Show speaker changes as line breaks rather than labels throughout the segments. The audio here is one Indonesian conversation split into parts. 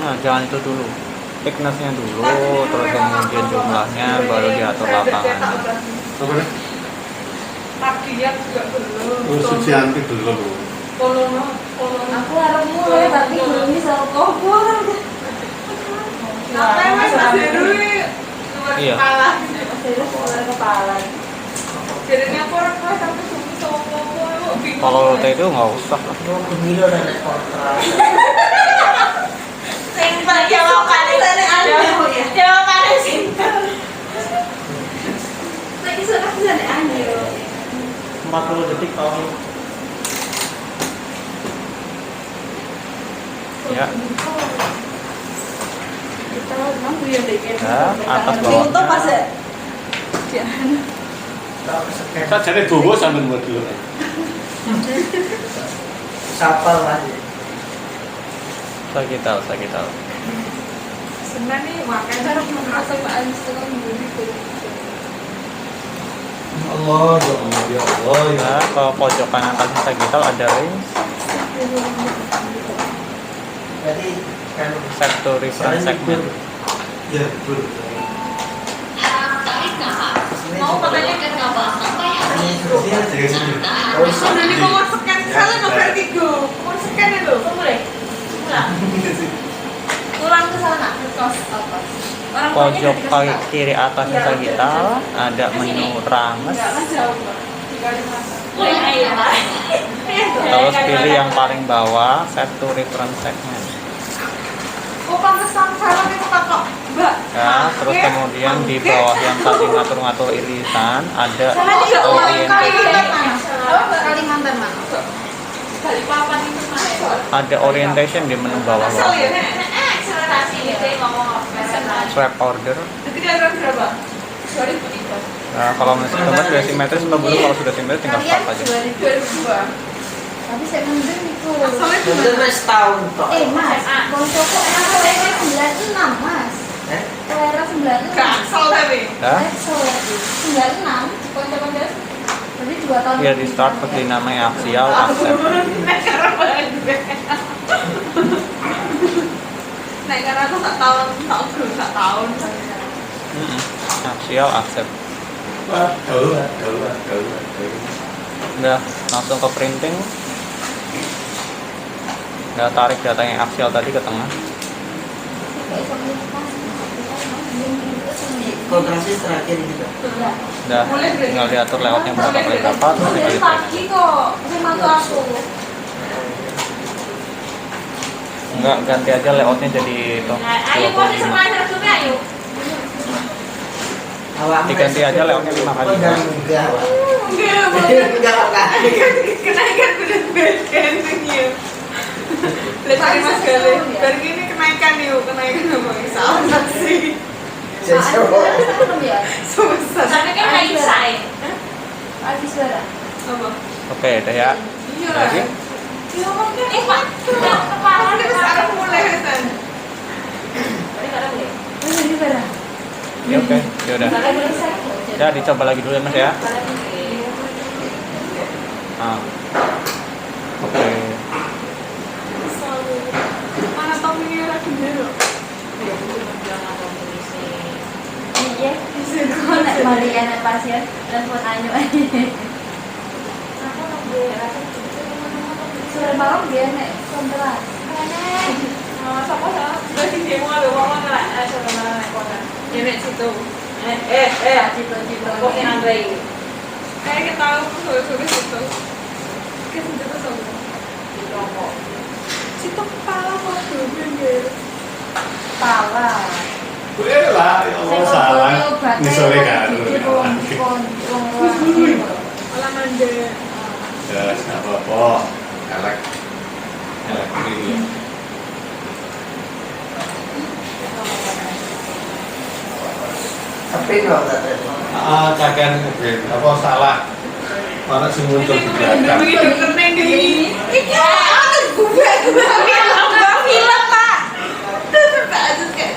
Nah, jangan itu dulu. Thickness-nya dulu, terus kemudian jumlahnya, baru diatur lapangan.
Takiat juga belum.
Oh, Sucianti belum.
Kolono.
Aku harus mulai tapi belum bisa kompor.
Apa yang Mas Dewi?
Iya.
Kepala.
Serius mulai kepala.
Jadinya aku orang tua sampai subuh sama popo.
Kalau rute itu nggak usah lah.
Pemilu dan kontrak.
Simpel jawabannya. Jawabannya simpel.
Lagi sudah bisa diambil.
40 detik tahun.
Ya.
Kita nunggu ya deh.
Ya, atas bawah.
Untuk pas ya.
Saya jadi bobo sambil buat dulu.
Sapal lagi.
Sagital.
Sebenarnya makan cara merasaan setengah minggu.
Allah, ya Allah, ya.
Nah, ke pojokan atasnya sagital ada range,
Jadi kan
set to reference segment.
Ya, betul.
Mau katanya kan nggak basah.
Oh,
Sudah nih mau scan salah nggak berarti go. Mau scan itu.
Boleh. Pulang ke sana ke kos apa? Orang
Pojok kiri atasnya sagital ada menu rames, terus pilih yang paling bawah set to reference segment.
Oh pantesan salah nih kok Mbak.
Ya, terus kemudian di bawah yang tadi ngatur-ngatur irisan ada
Kalimantan mana?
Balikpapan itu mana?
ada orientation di menu bawah.
Asal ya nek akselerasi gitu ngomong
Swap order.
Itu kilogram berapa? 2003.
Nah, kalau masih tempat sudah simetris atau belum? Kalau sudah simetris tinggal start aja.
2002.
Tapi saya mending itu.
Asalnya
Udah
gimana?
mas tahun kok.
Mas, koncoku era 96 mas. Era 96.
Gak asal tapi.
Ya,
96. Konco-konco. Berarti 2 tahun.
ya di start terus dinamai aksial accept.
Naik karena aku tak tahun, tak tahun.
Aksial accept.
Wah, gaul.
Udah langsung ke printing. Udah tarik data yang aksial tadi ke tengah.
Kontraksi terakhir ini kan.
Udah tinggal diatur layoutnya berapa kali berapa terus tinggal di print.
Pagi kok. Sama tuh aku.
Enggak, ganti aja layoutnya jadi itu
Ayo posisi
25.
sama terusnya ayo.
Diganti aja layoutnya 5 kali.
Enggak, enggak.
Enggak,
Enggak.
kenaikan bener beken ya. Lihat dari Mas Gale, dari gini kenaikan yuk, kenaikan apa? Salah sih. Sebesar.
Tapi kan kayak saya. Habis suara.
Apa?
Oke, udah ya.
Iya
Lagi?
Ya mungkin Pak, kepala kita sekarang mulai kan.
Ini berapa?
Ya oke, ya udah. Ya dicoba lagi dulu ya Mas ya. Ah. Oke.
Mana topinya lagi dulu?
Iya. Kok nek Mariana pasien telepon Anyu aja. Sore malam dia nek kontras.
Siapa ya? Sudah di demo ada ngomong nggak? Sebenarnya naik kota. Ya nek situ.
Cita-cita.
Kok yang Andre? Kita tahu sore-sore situ. Kita situ sama. Di rokok. Situ kepala kok dulu
Pala.
Boleh lah, ya Allah salah. Ini sore kan.
malah mande.
Ya, nggak apa-apa. Elek ini.
Tapi kalau tak ada.
Kakek apa salah? Mana sih muncul di belakang?
Begitu keren di. Iya, ada gue lambang film Pak. Tetep aja kayak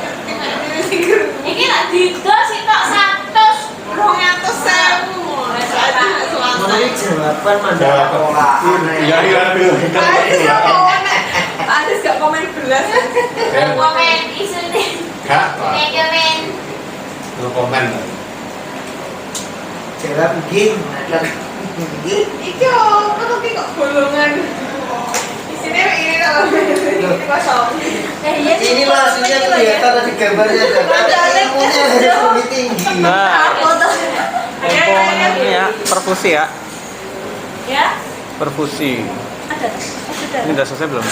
ini lah Dito sih tok 100 200.000.
Mulai jawaban mandala
Jawaban.
pola.
Iya,
Ada gak komen belas.
Komen isu nih.
Gak, Pak.
Komen.
No komen.
Jalan gini, makan gini.
Iki tapi kok bolongan. Isinya ini kalau ini kosong.
Iya sih.
Ini lah aslinya kelihatan ada gambarnya. Ilmunya lebih tinggi.
Nah,
Apa tuh?
mumpung ini ya, perfusi ya.
Ya.
Perfusi.
Ada. Oh, sudah.
Ini udah selesai belum?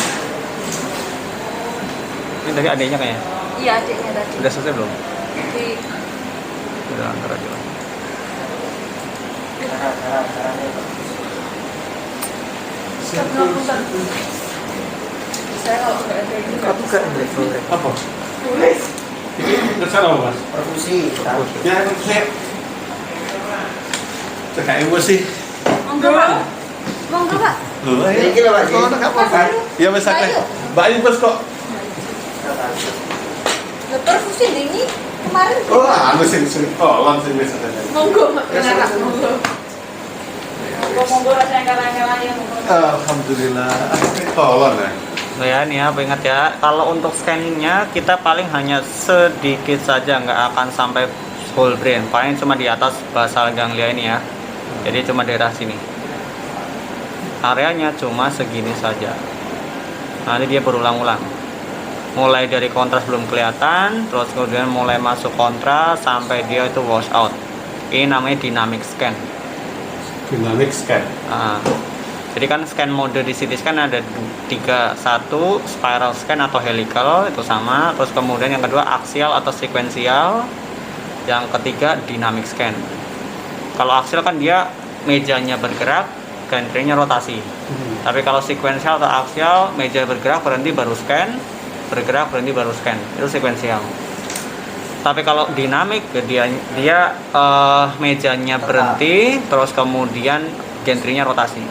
Ini tadi adiknya kayaknya.
Iya, adiknya tadi.
Udah selesai belum?
Di
Udah antar aja lah.
Saya kalau nggak ada ini nggak bisa.
Apa?
Tulis.
Ini tulisan apa, Mas?
Perfusi.
Ya, itu saya. Cekak ibu sih.
Monggo, Pak. Monggo, Pak.
Loh,
Ini lah, Pak.
Kalau nak apa, Pak? Ya, Mas, Ake. Mbak ini bos kok.
Nah, perfusi ini kemarin.
Oh, anu sing kolon sing wis ada.
Monggo, beneran monggo. Monggo rasanya kalah-kalah ya monggo.
Alhamdulillah. Kolon ya.
Nah ya, nih ya, ingat ya, kalau untuk scanningnya kita paling hanya sedikit saja, nggak akan sampai whole brain, paling cuma di atas basal ganglia ini ya, jadi cuma daerah sini, areanya cuma segini saja. Nanti dia berulang-ulang, mulai dari kontras belum kelihatan, terus kemudian mulai masuk kontras sampai dia itu wash out. Ini namanya dynamic scan.
Dynamic scan.
Nah, jadi kan scan mode di CT scan ada tiga, satu spiral scan atau helical itu sama, terus kemudian yang kedua aksial atau sequential, yang ketiga dynamic scan. Kalau aksial kan dia mejanya bergerak, gantringnya rotasi. Tapi kalau sequential atau aksial, meja bergerak berhenti baru scan, bergerak berhenti baru scan, itu sequential. Tapi kalau dinamik dia mejanya berhenti, terus kemudian gantringnya rotasi.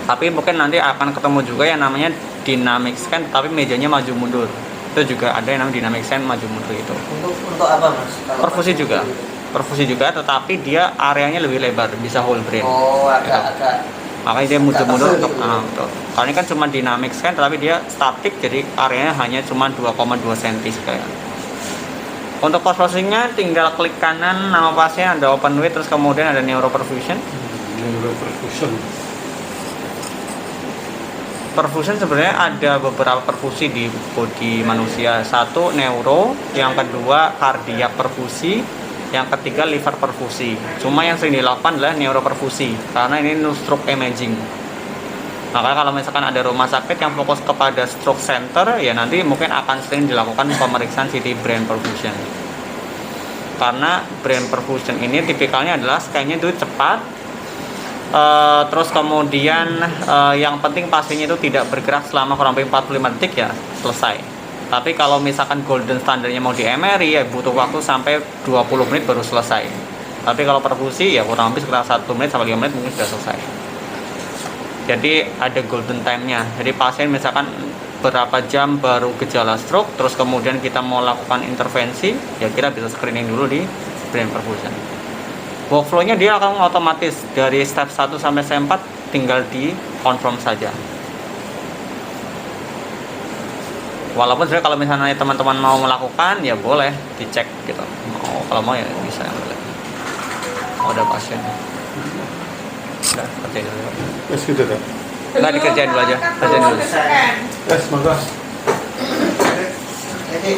Tapi mungkin nanti akan ketemu juga yang namanya dynamic scan tapi mejanya maju mundur. Itu juga ada yang namanya dynamic scan maju mundur itu.
Untuk apa, Mas? Kalau
Perfusi juga. Perfusi juga tetapi dia areanya lebih lebar, bisa whole brain.
Oh, agak
Makanya dia maju mundur
Agak
untuk
kecil.
betul. Kalau ini kan cuma dynamic scan tetapi dia statik jadi areanya hanya cuma 2,2 cm sekalian. Untuk post processingnya tinggal klik kanan nama pasien, ada open with, terus kemudian ada neuroperfusion.
Neuroperfusion.
Perfusion sebenarnya ada beberapa perfusi di bodi manusia. Satu neuro, yang kedua kardiak perfusi, yang ketiga liver perfusi. Cuma yang sering dilakukan adalah neuroperfusi karena ini stroke imaging. Makanya kalau misalkan ada rumah sakit yang fokus kepada stroke center, ya nanti mungkin akan sering dilakukan pemeriksaan CT brain perfusion. Karena brain perfusion ini tipikalnya adalah scan-nya itu cepat. Terus kemudian yang penting pasiennya itu tidak bergerak selama kurang lebih 45 detik ya selesai. Tapi kalau misalkan golden standarnya mau di MRI ya butuh waktu sampai 20 menit baru selesai. Tapi kalau perfusi ya kurang lebih sekitar 1 menit sampai 5 menit mungkin sudah selesai. Jadi ada golden time-nya. Jadi pasien misalkan berapa jam baru gejala stroke, terus kemudian kita mau lakukan intervensi, ya kita bisa screening dulu di brain perfusion. Workflow-nya dia akan otomatis dari step 1 sampai step 4 tinggal di confirm saja. Walaupun sebenarnya kalau misalnya teman-teman mau melakukan ya boleh dicek gitu. Kalau mau ya bisa yang boleh. Oh, ada pasien. Udah kerjain dulu.
Wes gitu dah.
Enggak dikerjain dulu aja, kerjain dulu.
Wes monggo.
Jadi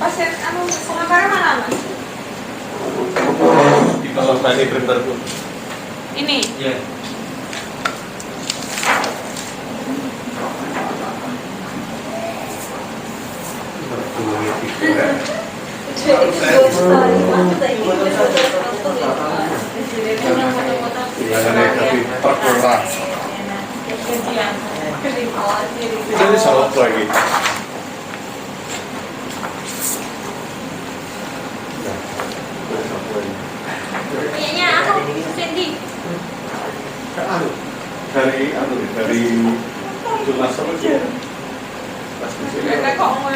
Pasien anu sama mana Mas?
Kalau tadi printer tuh.
Ini.
Iya.
Jadi salah lagi.
Kayaknya aku Cindy.
Dari jurnal apa sih? Pas di sini.
Kok ngomong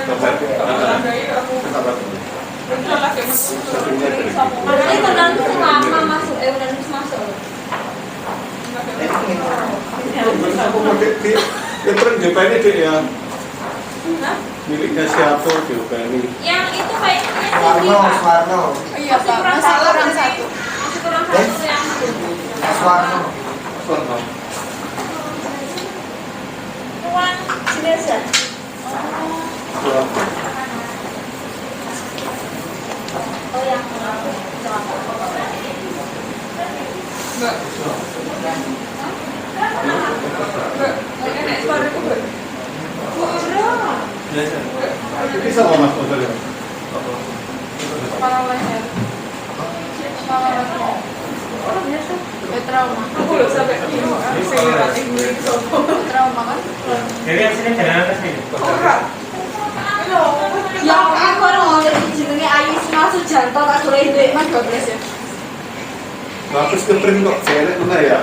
Makanya kenal tuh lama masuk, udah masuk.
Aku mau di Keren GP ini dek ya.
Hah?
Miliknya siapa GP ini?
Yang itu kayaknya punya Cindy,
Warno,
Pak.
Warno.
Iya, Pak. Masih kurang satu. Masih kurang satu yang
Warno.
Warno.
ruang jenazah.
Oh yang
Ini sama mas modelnya.
Kepala leher. Kepala leher. Oh, biasa. Trauma. Aku loh sampai trauma kan?
Jadi aslinya jalan atas nih.
Ora.
ya aku orang mau jadi jenenge Ayu Isma Sujanto tak boleh duit mas 12 ya.
Bagus ke print kok, saya lihat mana ya?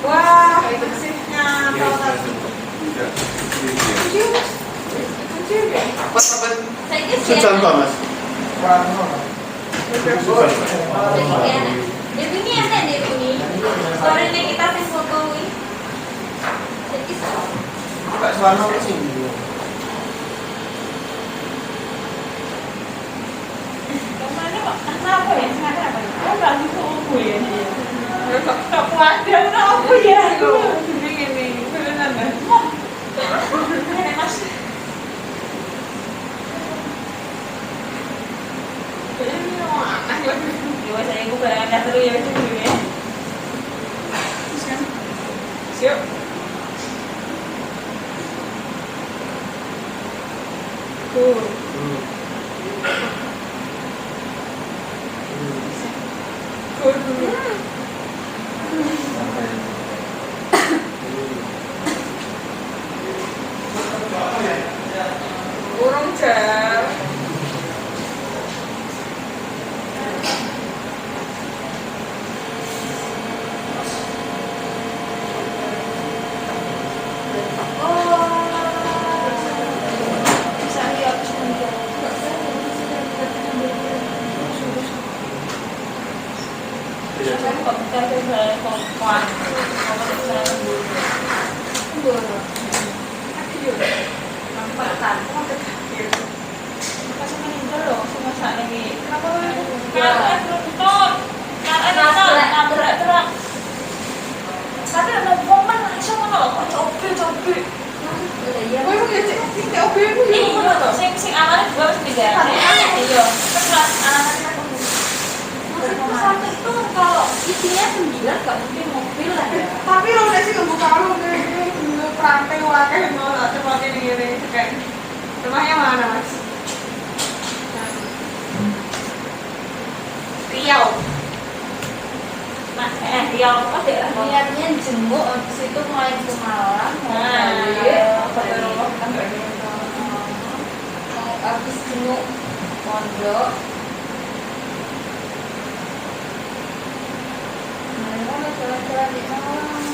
Wah, itu sih nyantol tadi.
Apa?
Saya kira
Itu contoh mas.
Warno.
Jadi ini ada di sini. Story ini kita tes foto ini. Jadi
Pak Warno ke sini.
kemana kok? Kenapa ya? Kenapa apa? Oh, nggak gitu aku ya. Tak kuat dan aku ya. Ini beneran deh. Ini mas. Ini mau anak lagi. Ya saya aku barang ada terus ya itu ya. Siap. Cool. Urung jam. Bisa lihat itu kalau isinya 9 gak mungkin mobil lah ya. Tapi lo udah sih ngebuka lo kayak perantai wakil mau tak tempatnya di kiri kayak rumahnya mana mas? Riau. Mas Riau apa daerah?
Niatnya jenguk habis itu main ke Malang mau balik mau habis jenguk pondok. Mana jalan-jalan di Malang.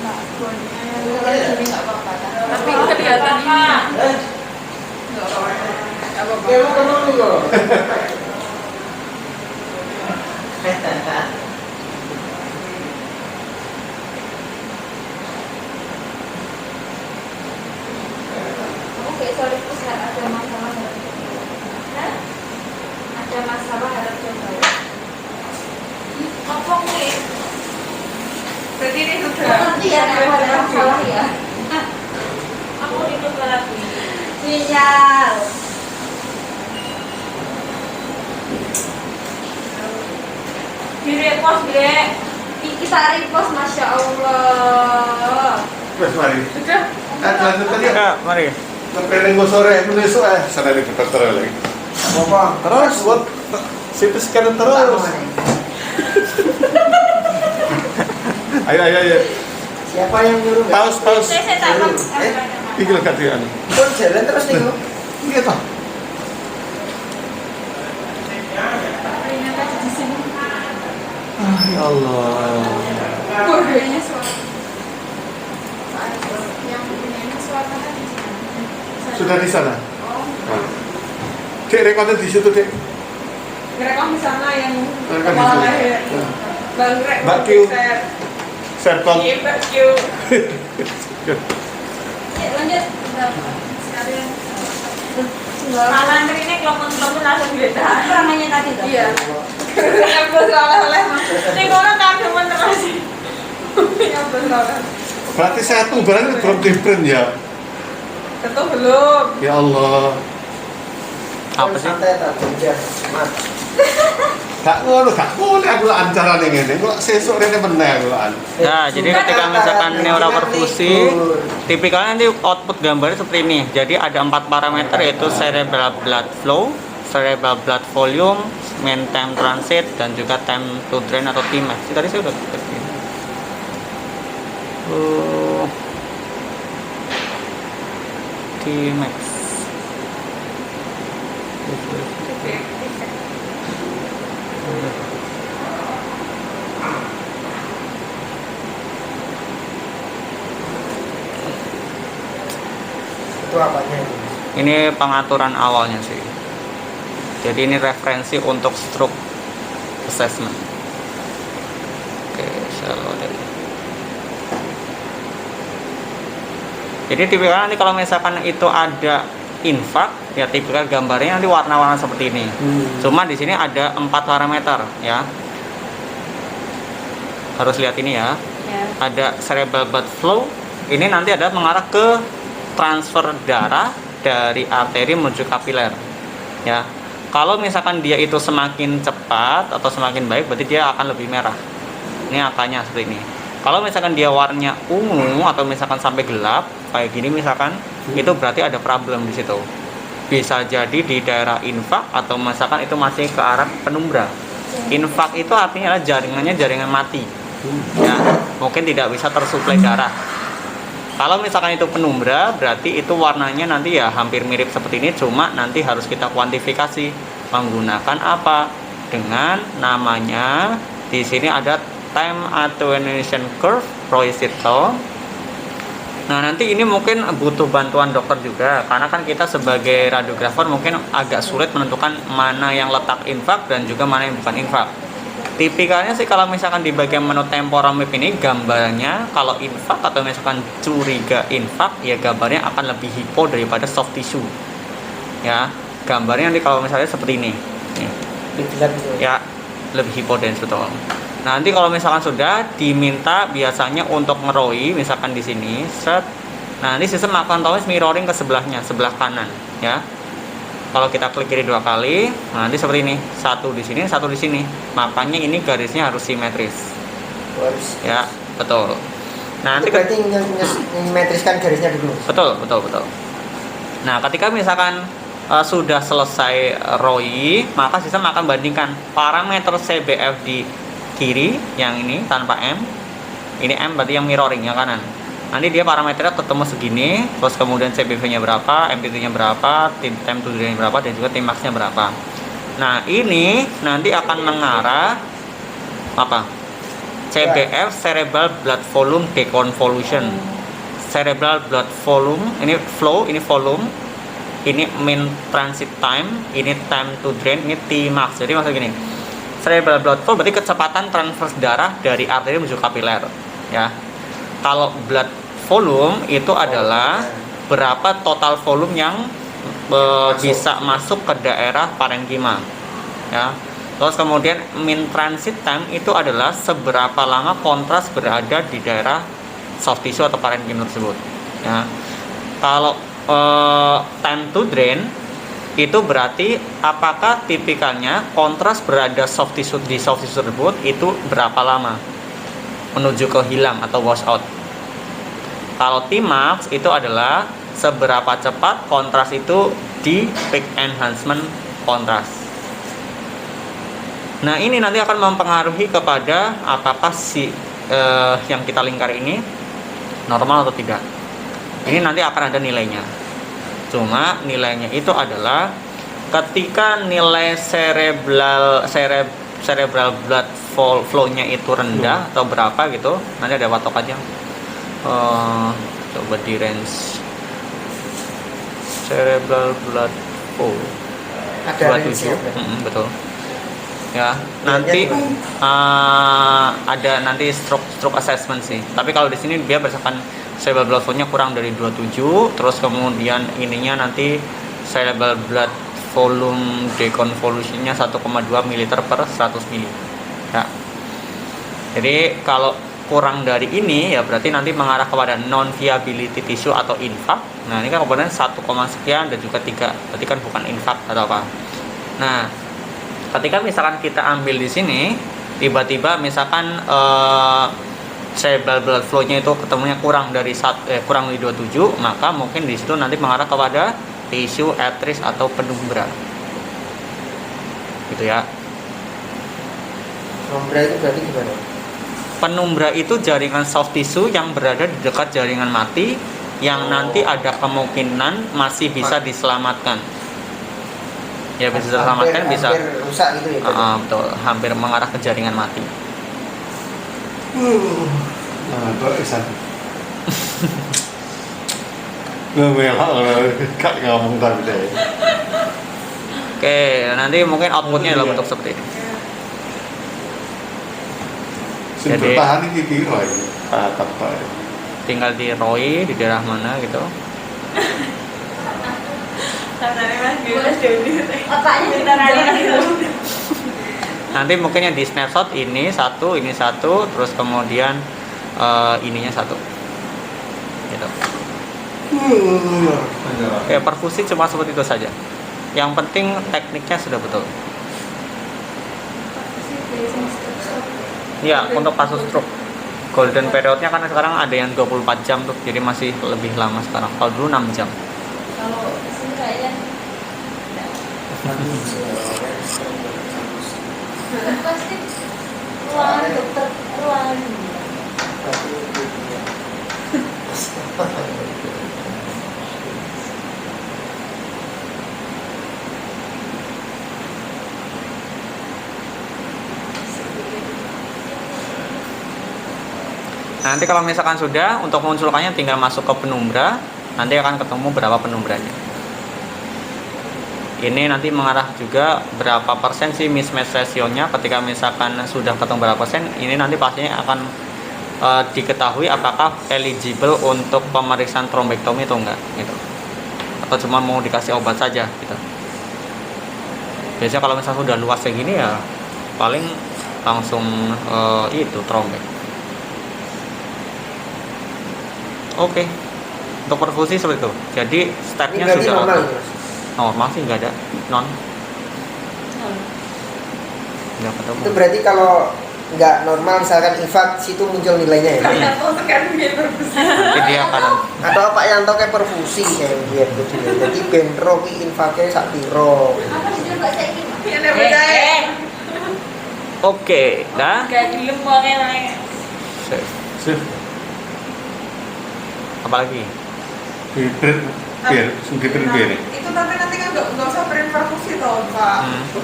Nah, ini nggak apa-apa.
Tapi kelihatan ini.
Ya mau kenal dulu.
Oke, sorry terus ada masalah harap coba. Ada masalah harap coba.
Ngomong nih. Berarti ini sudah.
Nanti ya kalau ada masalah ya.
Aku ikut lagi.
Sinyal.
Direpost deh.
Kita repost, masya Allah.
Wes mari.
Sudah.
Lanjutkan yuk.
Ya, mari.
Sampai minggu sore menuju sana di dokter lagi.
Apa?
Terus buat CT scan terus. Ayo.
Siapa yang nyuruh?
Paus.
Saya tak
Tinggal gantian.
Pun jalan terus nih.
Iya toh. Ya Allah.
Kodenya suara. Yang punya ini suaranya di sana.
Sudah di sana.
Oh.
Nah. Dek, rekodnya di situ, Dek.
Ngerekam di sana yang
Ngerekam di
kepala
situ.
leher.
Ya.
Bang Rek.
Mbak Q. Serpong.
Iya, Q.
Ya, lanjut. Sekalian.
Malah ini kelopon-kelopon langsung beda.
Ramanya tadi tuh.
Iya. Nyebut oleh-oleh. Ning ngono kagemen terus. Nyebut oleh.
Berarti satu barang belum di print ya?
Tentu belum.
Ya Allah.
Apa sih?
Santai tak hujan. Mat.
Gak ngono, gak boleh aku lah acara ning ngene. Kok sesuk rene meneh aku lah.
Nah, jadi ketika misalkan neuroperfusi, tipikalnya nanti output gambarnya seperti ini. Jadi ada 4 parameter yaitu cerebral blood flow, cerebral blood volume, mean time transit, dan juga time to drain atau Tmax. Tadi saya udah seperti ini. Tmax.
Itu apanya itu?
Ini pengaturan awalnya sih. Jadi ini referensi untuk stroke assessment. Oke, shallow dari. Jadi tipikal nanti kalau misalkan itu ada infak, ya tipikal gambarnya nanti warna-warna seperti ini. Cuma di sini ada 4 parameter ya. Harus lihat ini ya.
Ya.
Ada cerebral blood flow. Ini nanti ada mengarah ke transfer darah dari arteri menuju kapiler. Ya. Kalau misalkan dia itu semakin cepat atau semakin baik, berarti dia akan lebih merah. Ini angkanya seperti ini. Kalau misalkan dia warnanya ungu atau misalkan sampai gelap kayak gini misalkan, itu berarti ada problem di situ. Bisa jadi di daerah infak atau misalkan itu masih ke arah penumbra. Infak itu artinya adalah jaringannya jaringan mati. Ya, mungkin tidak bisa tersuplai darah. Kalau misalkan itu penumbra, berarti itu warnanya nanti ya hampir mirip seperti ini, cuma nanti harus kita kuantifikasi menggunakan apa? Dengan namanya di sini ada time attenuation curve Roy-Cittel. Nah, nanti ini mungkin butuh bantuan dokter juga, karena kan kita sebagai radiografer mungkin agak sulit menentukan mana yang letak infak dan juga mana yang bukan infak. Tipikalnya sih kalau misalkan di bagian menu temporal map ini gambarnya kalau infak atau misalkan curiga infak, ya gambarnya akan lebih hipo daripada soft tissue. Ya, gambarnya nanti kalau misalnya seperti ini. Nih.
Lebih gelap gitu.
Ya, lebih hipodens betul. Nanti kalau misalkan sudah diminta biasanya untuk ngeroi misalkan di sini set. Nah, ini sistem akan otomatis mirroring ke sebelahnya, sebelah kanan, ya. Kalau kita klik kiri 2 kali, nah nanti seperti ini, satu di sini, satu di sini. Makanya ini garisnya harus simetris.
Harus.
Ya, betul. Nah, nanti
Berarti metriskan garisnya dulu.
betul. Nah, ketika misalkan sudah selesai ROI, maka sistem akan bandingkan parameter CBF di kiri yang ini tanpa M. Ini M berarti yang mirroring yang kanan. Nanti dia parameternya ketemu segini, terus kemudian CBV-nya berapa, MPT-nya berapa, time to drain berapa, dan juga Tmax-nya berapa. Nah, ini nanti akan mengarah apa? CBF cerebral blood volume deconvolution. Cerebral blood volume, ini flow, ini volume, ini mean transit time, ini time to drain, ini Tmax. Jadi maksud gini, cerebral blood flow berarti kecepatan transfer darah dari arteri menuju kapiler, ya. Kalau blood volume itu adalah berapa total volume yang bisa masuk ke daerah parenkima, ya. Terus kemudian mean transit time itu adalah seberapa lama kontras berada di daerah soft tissue atau parenkima tersebut, ya. Kalau time to drain itu berarti apakah tipikalnya kontras berada soft tissue di soft tissue tersebut itu berapa lama menuju ke hilang atau wash out. Kalau Tmax itu adalah seberapa cepat kontras itu di peak enhancement kontras. Nah, ini nanti akan mempengaruhi kepada apakah si yang kita lingkar ini normal atau tidak. Ini nanti akan ada nilainya. Cuma nilainya itu adalah ketika nilai cerebral blood flow-nya itu rendah atau berapa gitu, nanti ada patokannya. Coba di range cerebral blood flow
Ada
27.
range-nya.
Betul. Ya, nanti ada nanti stroke assessment sih. Tapi kalau di sini dia berdasarkan cerebral blood flow-nya kurang dari 27, terus kemudian ininya nanti cerebral blood volume deconvolution-nya 1,2 ml per 100 ml. Ya. Jadi kalau kurang dari ini ya berarti nanti mengarah kepada non viability tissue atau infarct. Nah, ini kan komponen 1, sekian dan juga 3. Berarti kan bukan infarct atau apa. Nah, ketika misalkan kita ambil di sini tiba-tiba misalkan cerebral blood flow-nya itu ketemunya kurang dari kurang dari 27, maka mungkin di situ nanti mengarah kepada tisu atris atau penumbra. Gitu ya.
Penumbra itu berarti gimana?
Penumbra itu jaringan soft tissue yang berada di dekat jaringan mati yang nanti ada kemungkinan masih bisa diselamatkan. Ya bisa diselamatkan, bisa
hampir rusak gitu ya.
betul, hampir mengarah ke jaringan mati.
Nah, itu isan. Kak ngomong tadi deh.
Oke, nanti mungkin outputnya dalam bentuk seperti ini.
Sing
Jadi-
bertahan iki kira iki. Tatap bae.
Tinggal di ROI di daerah mana gitu.
Katanya Mas Bebas Doni.
Otaknya
Kita rani gitu.
Nanti mungkin yang di snapshot ini satu, terus kemudian ininya satu. Gitu. Oke, perfusi cuma seperti itu saja. Yang penting tekniknya sudah betul. Ya, untuk kasus stroke golden periodnya kan sekarang ada yang 24 jam tuh, jadi masih lebih lama sekarang. Kalau dulu 6 jam.
Kalau sini kayaknya pasti ruangan dokter, ruangan
Nanti kalau misalkan sudah, untuk mengunculkannya tinggal masuk ke penumbra, nanti akan ketemu berapa penumbranya. Ini nanti mengarah juga berapa persen sih mismatch ratio-nya. Ketika misalkan sudah ketemu berapa persen, ini nanti pastinya akan diketahui apakah eligible untuk pemeriksaan trombektomi atau enggak gitu. Atau cuma mau dikasih obat saja gitu. Biasanya kalau misalnya sudah luas kayak gini ya paling langsung itu trombek. Oke. Untuk perfusi seperti itu. Jadi
Ini
stepnya
berarti
sudah
normal.
normal sih, nggak ada non. Nggak ketemu.
Itu berarti kalau nggak normal misalkan infark situ muncul nilainya ya.
Kita tahu sekarang dia berfungsi.
Jadi dia kanan.
Atau Pak Yanto kayak perfusi kayak biar gitu. Jadi benro ki infake sak piro.
apa sih coba saya ingin
Dia nggak percaya.
Oke, dah.
Gak gelem banget nanya.
Sip.
Sip.
Apalagi?
Biar biar.
Itu tapi nanti kan nggak usah berinfarkusi toh Pak.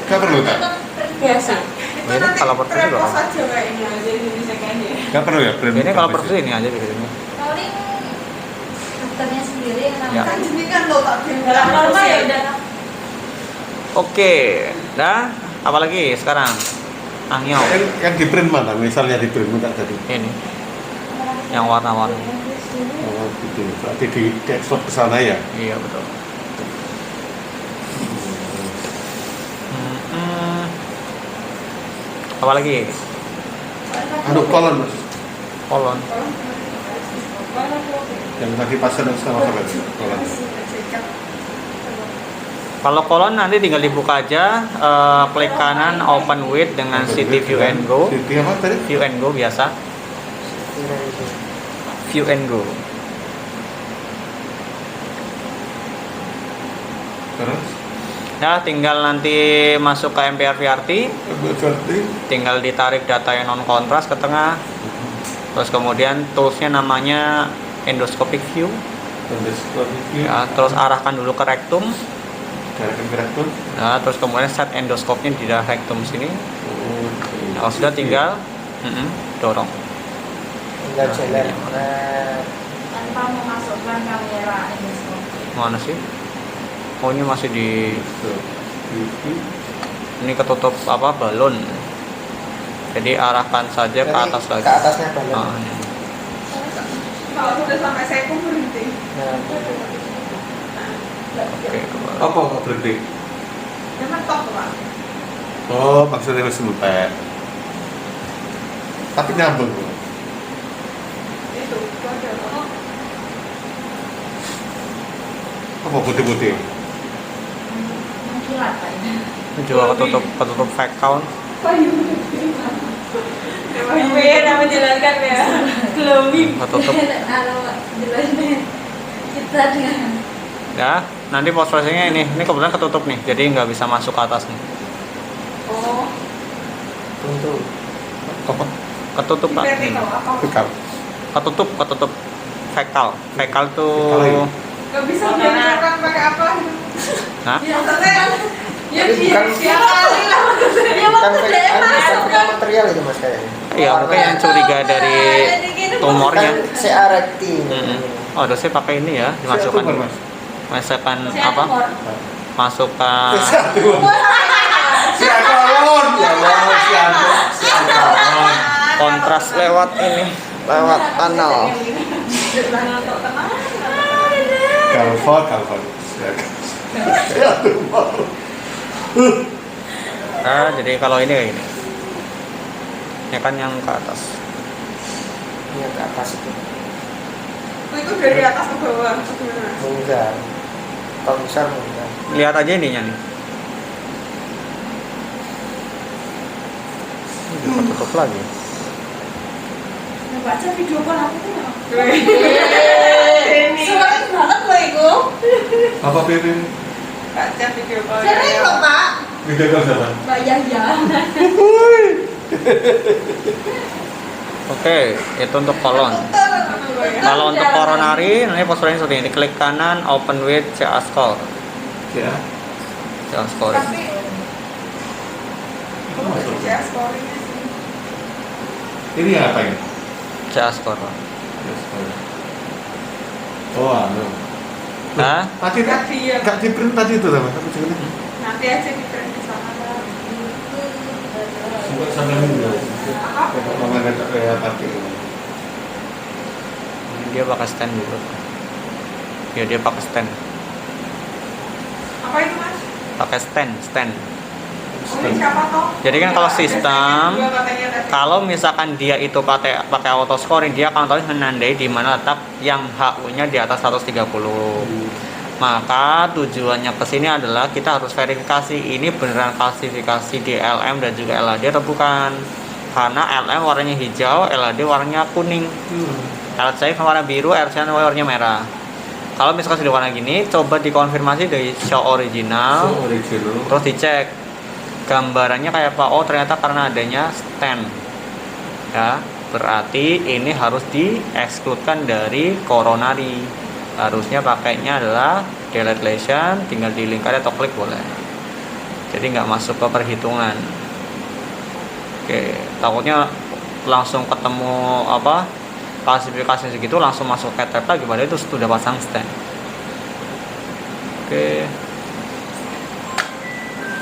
Gak perlu tak?
Biasa.
Itu
Ini
nanti
kalau perkusi
prepos
berapa?
aja kayaknya aja Indonesia kayaknya.
Gak perlu ya.
Ini kalau perfusi ini aja gitu.
paling dokternya sendiri yang
Ya.
Kan
namanya
jenengan lo tak
Dalam normal ya udah.
Oke, dah. Apalagi sekarang? Angyo.
Kan di print mana? Misalnya di print enggak tadi.
Ini. Yang warna-warni.
Oh, gitu. Berarti di desktop ke sana ya.
Iya, betul. Apalagi?
Anu kolon Mas.
Kolon.
Yang tadi pasien sama apa tadi? Kolon.
Kalau kolon nanti tinggal dibuka aja, klik kanan open with dengan CT view and go.
City apa tadi?
View and go biasa. View and go.
Terus?
Nah, tinggal nanti masuk ke MPR VRT,
Berarti
tinggal ditarik data yang non kontras ke tengah. Terus kemudian toolsnya namanya endoscopic view. Ya, terus arahkan dulu ke rektum.
Gerakan gerakun.
Nah, terus kemudian set endoskopnya di dalam rektum sini. Kalau sudah tinggal dorong.
Tinggal jalan. Nah,
tanpa memasukkan kamera endoskop.
Mana sih? Oh, ini masih di Ini ketutup apa balon. Jadi arahkan saja ke
Berarti
atas lagi.
ke atasnya balon.
Ah, ini.
Kalau sudah sampai seku berhenti.
Nah,
Oke, ke bawah.
Apa kok berhenti?
Dia mentok tuh Pak.
Oh, maksudnya harus entek. Tapi nyambung kok.
Itu ada apa?
Apa putih-putih?
Mengkilat kayaknya.
Ini juga ketutup fekal.
Beda menjalankan ya. Glowing.
Ketutup.
Kalau jelasnya kita dengan
Ya, nanti post processingnya ini kebetulan ketutup nih, jadi nggak bisa masuk ke atas nih.
Oh,
untuk
Apa?
Ketutup pak.
berarti
Ini.
kalau apa?
Bekal.
Ketutup fekal. Fekal
Fekal
tuh.
ya?
Gak bisa diajarkan pakai apa?
Nah,
Maksudnya kan ya
Tapi
dia
bukan-
dia kali lah maksudnya.
Ya
bukan
waktu dia masuk
bukan material itu mas kayaknya.
iya mungkin yang curiga dari tumornya.
Kan CA recti.
Oh, harusnya pakai ini ya, dimasukkan
Tumor, Mas.
masukkan apa? Masukkan
Si Akalon, ya Allah, si Akalon.
kontras lewat ini, lewat anal.
Kalfon. Ya tumor.
Nah, jadi kalau ini kayak gini. Ini kan yang ke atas.
Ini ke atas itu.
Itu dari atas ke bawah gimana?
Enggak. Kalau besar enggak.
Lihat aja ininya nih. Ini ketutup lagi.
Nah, baca video call aku tuh ya.
Ini
Sering banget loh itu.
Apa Pipi?
baca video call.
Sering loh Pak.
Video call siapa?
Mbak Yahya.
Oke, itu untuk kolon. Kalau untuk coronary, nanti posturnya seperti ini. Klik kanan, open with CA score.
Ya.
CA score.
Tapi ya scoringnya sih.
Ini apa ini?
CA score.
Oh, anu.
Hah?
Tadi nggak di print tadi itu sama. Tapi jangan.
Nanti aja di print di sana lah.
Sampai sampai minggu.
Apa?
Mama nggak kayak tadi.
Dia pakai stand dulu. Ya dia pakai stand.
Apa itu Mas?
Pakai stand.
Ini siapa toh?
Jadi kan kalau sistem,
Dua katanya tadi.
kalau misalkan dia itu pakai auto scoring, dia akan tahu menandai di mana letak yang HU-nya di atas 130. Maka tujuannya ke sini adalah kita harus verifikasi ini beneran klasifikasi di LM dan juga LAD atau bukan. Karena LM warnanya hijau, LAD warnanya kuning. LC warna biru, RC warnanya merah. Kalau misalkan sudah warna gini, coba dikonfirmasi dari show original,
Original.
terus dicek gambarannya kayak apa. Oh ternyata karena adanya stand ya, berarti ini harus diekskludkan dari coronary. Harusnya pakainya adalah delete lesion, tinggal di link atau klik boleh, jadi nggak masuk ke perhitungan. Oke, takutnya langsung ketemu apa klasifikasi segitu langsung masuk ke tab lagi, padahal itu sudah pasang stand. Oke,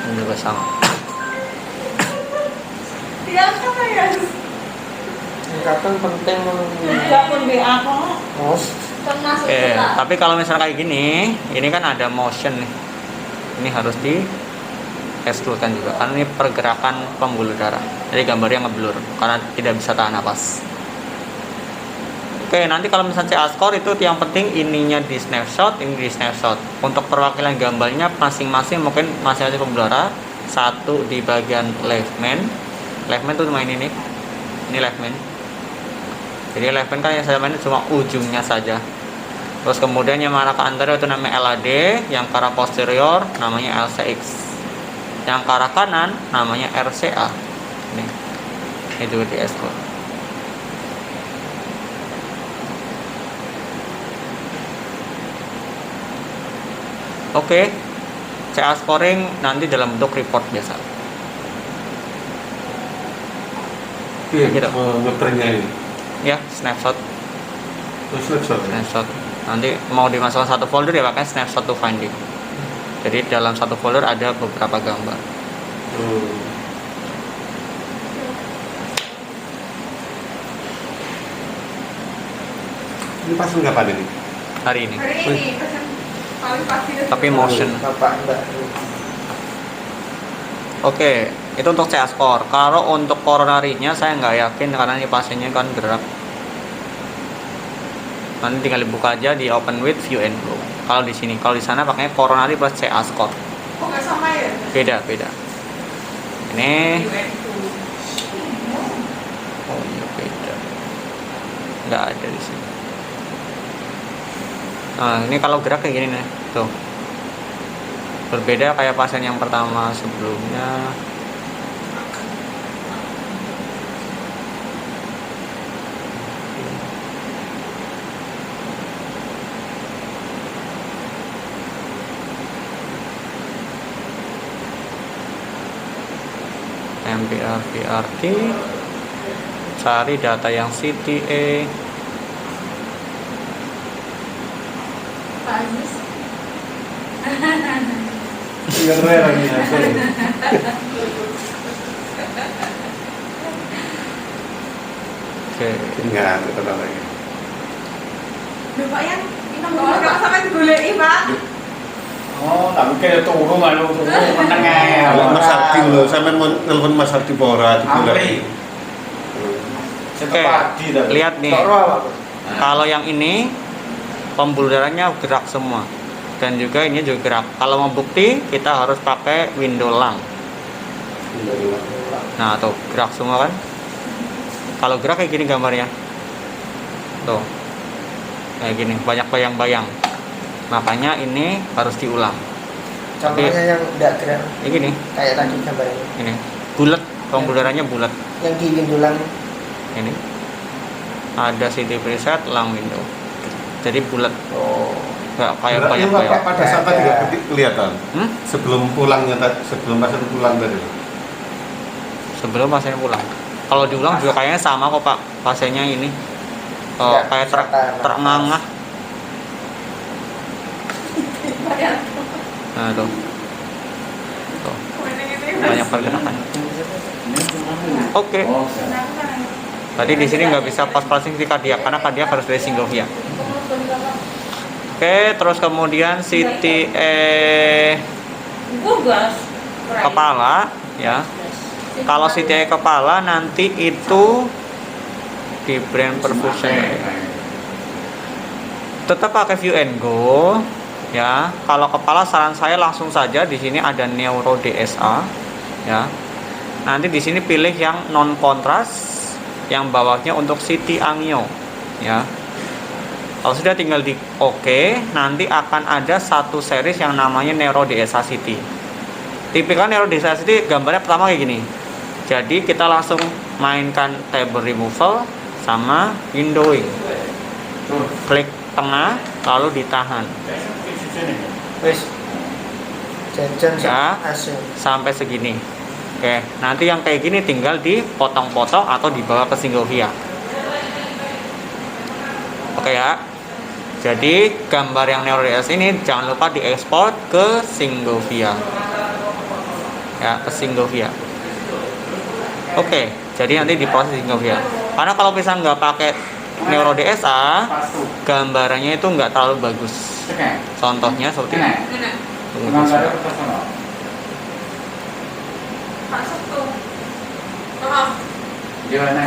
ini juga sama.
Dia apa ya?
Tingkatan penting.
Enggak pun BA kok.
Oh,
termasuk
Oke,
kita.
tapi kalau misalnya kayak gini, ini kan ada motion nih. Ini harus di excludekan juga karena ini pergerakan pembuluh darah. Jadi gambarnya ngeblur karena tidak bisa tahan napas. Oke, nanti kalau misalnya CA score itu yang penting ininya di snapshot, ini di snapshot. Untuk perwakilan gambarnya masing-masing mungkin masing-masing pembuluh darah. Satu di bagian left main tuh cuma ini nih. Ini left main. Jadi left main kan yang saya main cuma ujungnya saja. Terus kemudian yang arah ke anterior itu namanya LAD, yang ke arah posterior namanya LCX, yang ke arah kanan namanya RCA. Ini juga di exclude. Oke, CA scoring nanti dalam bentuk report biasa.
Iya,
Gitu.
ngeprintnya ini.
Ya, snapshot.
Terus snapshot.
Snapshot. Nanti mau dimasukkan satu folder ya pakai snapshot to finding. Jadi dalam satu folder ada beberapa gambar.
Ini pasang kapan ini?
Hari ini.
Hari ini pesan paling pagi.
Tapi motion.
Bapak Mbak.
Oke, itu untuk CA score. Kalau untuk koronarinya saya nggak yakin karena ini pasiennya kan gerak. Nanti tinggal dibuka aja di open with view and go. Kalau di sini, kalau di sana pakainya koronari plus CA score.
Oh nggak sama ya?
Beda. Ini oh iya beda. Nggak ada di sini. Nah, ini kalau gerak kayak gini nih. Tuh. Berbeda kayak pasien yang pertama sebelumnya. MPR PRT, cari data yang CTA.
Pak Aziz.
Iya lagi nanti.
Oke.
Tinggal kita lagi.
Duh Pak Yan, ini nomor nggak sampai digoleki Pak.
Oh, tapi kayak turu malu turu menengah.
Kalau Mas Ardi loh, saya mau nelfon Mas Ardi Bora di
Amri.
Oke. Lihat nih.
Toro apa?
Kalau yang ini pembuluh darahnya gerak semua. Dan juga ini juga gerak. Kalau mau bukti kita harus pakai window lung. Nah, tuh gerak semua kan? Kalau gerak kayak gini gambarnya. Tuh. Kayak gini, banyak bayang-bayang. Makanya ini harus diulang.
Contohnya yang tidak gerak
Ini gini,
kayak tadi gambarnya.
ini. Bulat, pembuluh darahnya bulat.
Yang di windulang
Ini. Ada CT preset, lung window. Jadi bulat. Nggak kayak
Berarti
banyak
Bapak
bayang.
pada saat tadi nggak kelihatan.
Hmm?
Sebelum pulangnya, sebelum pasien pulang tadi.
Sebelum pasiennya pulang. Kalau diulang juga kayaknya sama kok Pak. Pasiennya ini
Ya,
kayak
misalkan
terengah. Nah tuh, tuh banyak pergerakan. Oke. Berarti di sini nggak bisa pas-pasin di kardiak karena kardiak harus dari single via. Oke, terus kemudian CTA kepala ya. Kalau CTA kepala nanti itu di brain perfusion tetap pakai view and go ya. Kalau kepala saran saya langsung saja di sini ada neuro DSA ya. Nanti di sini pilih yang non kontras yang bawahnya untuk CT angio ya. Kalau sudah tinggal di OK, nanti akan ada satu series yang namanya neuro DSA CT. Tipikal neuro DSA CT gambarnya pertama kayak gini. Jadi kita langsung mainkan table removal sama windowing. Klik tengah lalu ditahan
wis jajan
Ya.
AC.
sampai segini. Oke, nanti yang kayak gini tinggal dipotong-potong atau dibawa ke single via. Oke ya. Jadi gambar yang neuro DS ini jangan lupa diekspor ke single via. Ya, ke single via. Oke, jadi nanti diproses single via. Karena kalau misalnya nggak pakai neuro DSA, gambarannya itu nggak terlalu bagus. Contohnya seperti ini.
Pak Sabtu. Maaf.
Gimana?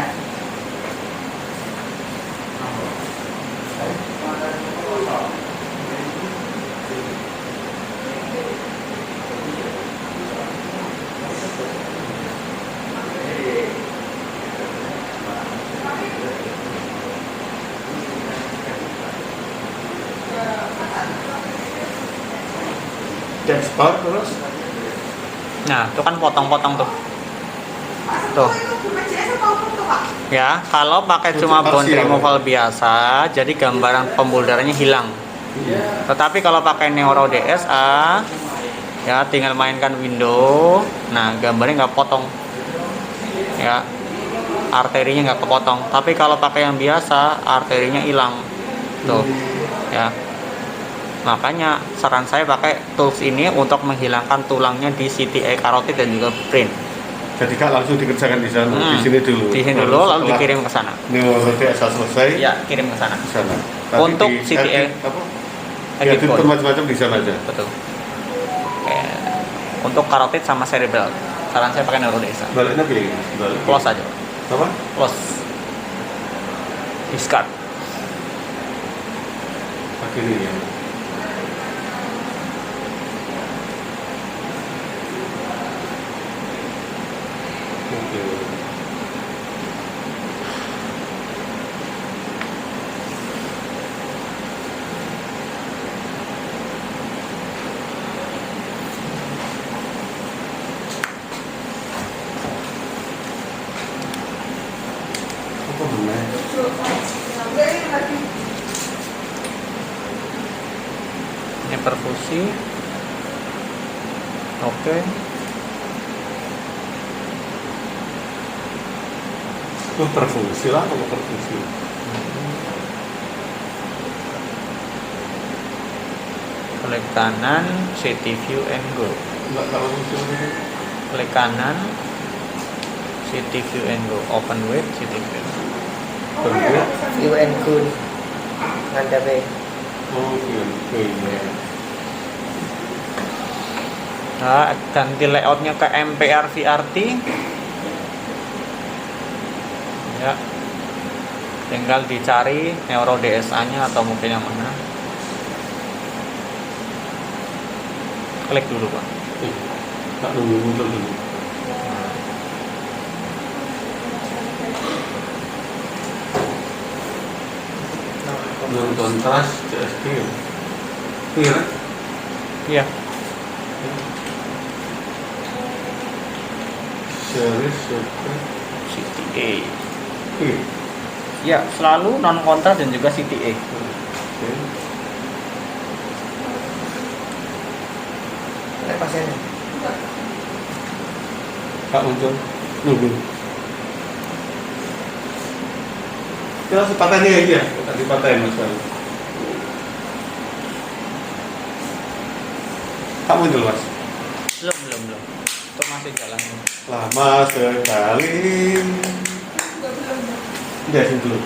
Dashboard terus.
Nah, itu kan potong-potong tuh.
Pak Sabtu
Tuh.
itu BPJS apa hukum tuh Pak?
Ya, kalau pakai cuma bone
Parsial.
removal biasa, jadi gambaran pembuluh darahnya hilang. Tetapi kalau pakai neuro DSA, ya tinggal mainkan window. Nah, gambarnya nggak potong. Ya, arterinya nggak kepotong. Tapi kalau pakai yang biasa, arterinya hilang. Tuh, ya. Makanya saran saya pakai tools ini untuk menghilangkan tulangnya di CTA carotid dan juga brain.
Jadi kak langsung dikerjakan di sana, di sini dulu.
Di sini dulu lalu dikirim ke sana.
Neuro DSA selesai.
Ya, kirim ke sana.
Di sana.
Untuk
di
CTA
apa?
edit
Edit
point.
macam-macam di sana aja.
Betul. Oke. Untuk carotid sama cerebral, saran saya pakai neurodesa.
Baliknya pilih. Balik.
Close aja.
Apa?
Close. Discard.
Pakai ini ya. Oke. Apa namanya?
Ini perfusi. Oke.
Oh, perfungsi lah, kalau perfungsi.
Klik kanan, city view and go.
Enggak kalau fungsi.
Klik kanan, city view and go. Open with city view.
Bentuk.
View and good. Nganda be.
Oh, iya. Iya.
Nah, ganti layoutnya ke MPR VRT. Ya, tinggal dicari Neuro DSA-nya atau mungkin yang mana. Klik dulu Pak.
Tak nunggu muncul dulu. Non kontras CST. Iya.
Iya.
Series CTA.
CTA.
Iya.
Ya, selalu non kontras dan juga CTA.
Oke.
Nek pasiennya.
Tak muncul. Nunggu. Kita sepatahnya aja. Tak dipatahin Mas. Tak muncul Mas.
Belum. Itu masih jalan.
Lama sekali. Udah sini dulu.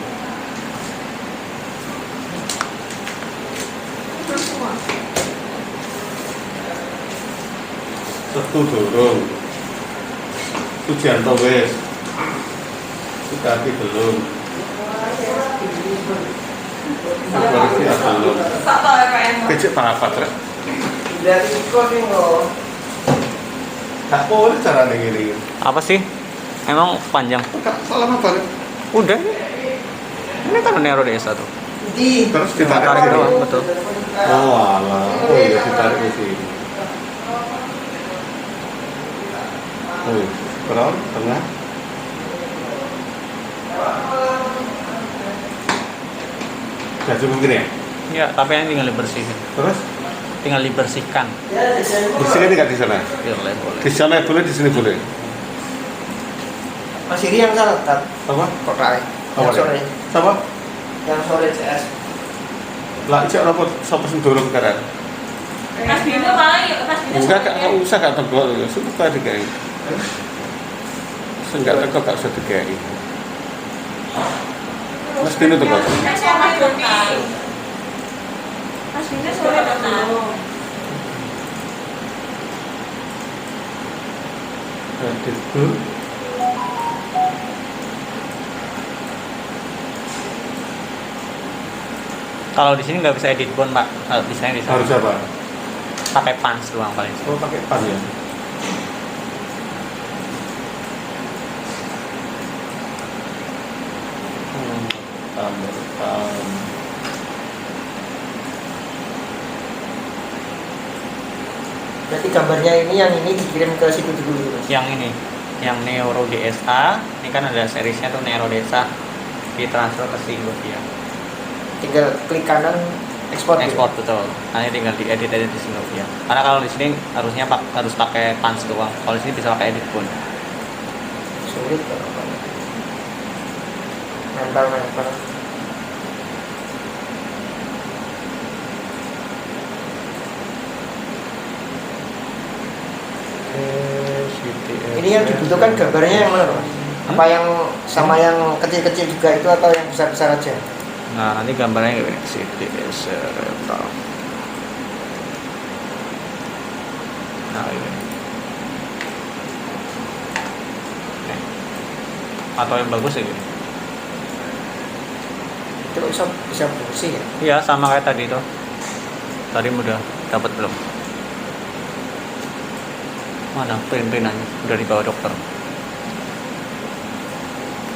Satu dorong. Sujianto wes. Sukati belum. Sukarti belum.
Satu ya Pak Eno.
Kecil papat rek.
Dari ikon nih loh.
Tak boleh cara ini.
Apa sih? Emang panjang?
Kak, salah apa rek?
Udah. Ini kan Neuro DSA tuh.
Di.
Terus ditarik
Tarik
lagi.
doang, betul.
Oh alah. Oh iya ditarik ke sini. Oh, scroll tengah. Udah cukup gini ya?
Ya, tapi ini tinggal dibersihin.
Terus
Tinggal dibersihkan.
bersihkan nggak di sana?
Boleh.
Di sana boleh, di sini boleh.
Mas Iri yang salah tat.
Apa?
Kok lain?
Apa
Yang sore.
Siapa?
Yang sore CS.
Lah, cek apa? Siapa sing dorong sekarang?
Mas Bino malah ya, Mas Bino.
Enggak, nggak usah kak tegok. Sudah tadi kayak. Enggak tegok gak usah dikai. Mas Bino tegok.
Mas siapa Doni? Mas Bino sore datang.
Edit dulu.
Kalau di sini nggak bisa edit bone Pak. Kalau bisa di sana.
Harus apa?
Pakai pans doang paling.
Oh, pakai pan ya. Pan.
Berarti gambarnya ini yang ini dikirim ke situ dulu. Mas.
Yang ini, yang Neuro DSA, ini kan ada seriesnya tuh Neuro DSA, ditransfer ke Singovia.
Tinggal klik kanan ekspor.
Ekspor betul. Nanti tinggal diedit aja di Singovia. Karena kalau di sini harusnya harus pakai pans doang. Kalau di sini bisa pakai edit pun.
Sulit kalau nempel. yang dibutuhkan gambarnya yang mana Pak? Apa yang sama yang kecil-kecil juga itu atau yang besar-besar aja?
Nah, nanti gambarnya kayak gini. CT cerebral. Nah, ini. Nih. Atau yang bagus ya gini.
Itu bisa fungsi ya?
Iya, sama kayak tadi tuh. Tadi udah dapat belum? Mana print-printannya? Udah dibawa dokter.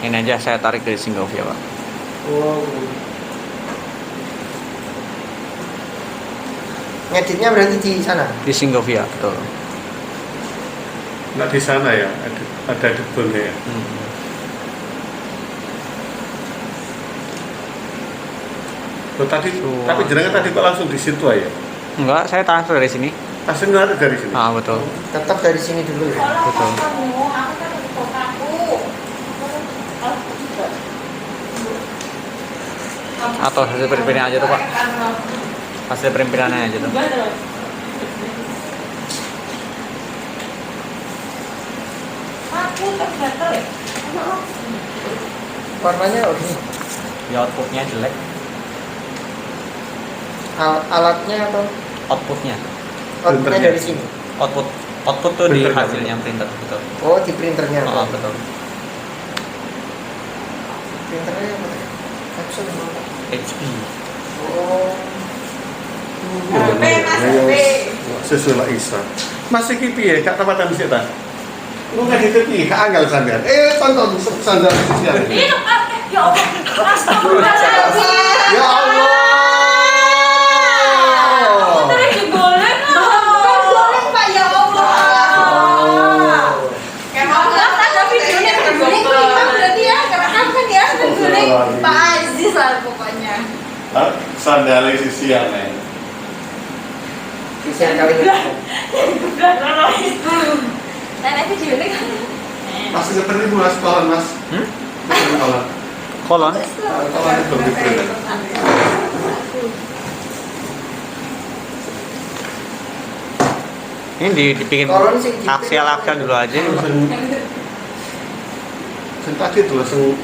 Ini aja saya tarik dari Singovia, Pak.
Wow. Ngeditnya berarti di sana?
Di Singovia, betul.
Nggak di sana ya, ada debelnya ya. Oh, tadi, tapi jenengan tadi kok langsung di situ aja?
Enggak, saya transfer dari sini.
Langsung nggak dari sini?
Ah, betul.
Tetap dari sini dulu ya?
Betul.
Kamu, aku kan di kotaku.
Atau hasil print-printan aja tuh, Pak. Hasil print-printannya aja tuh.
Aku tergatal ya.
Warnanya oke.
Ya, outputnya jelek.
Alatnya atau
Outputnya.
outputnya dari sini?
Output tuh di
Printernya.
hasilnya printer, betul.
Oh, di printernya.
Oh, betul.
Printernya apa? Epson apa?
HP.
Oh.
HP, Mas, HP.
Sesuai lah Isa. Masih kipi ya, kak tempatan sih ta. Lu nggak ditepi, kak anggal sampean. Tonton sandal sosial.
Ini ya Allah. Astagfirullahaladzim.
Ya Allah.
Tadi digoleng loh.
Bukan goreng Pak, ya Allah.
Kayak mau ada videonya
Goreng kelima berarti ya, karena kan ya goreng Pak Aziz lah pokoknya.
Sandal sosial nih.
Bisa kali ini.
Nenek videonya kan.
Masih seperti bulan sekolah mas. Sekolah.
Kolon.
Sekolah itu belum diprint.
Ini dibikin
Kolon sih di-
aksial dulu aja.
Tadi itu langsung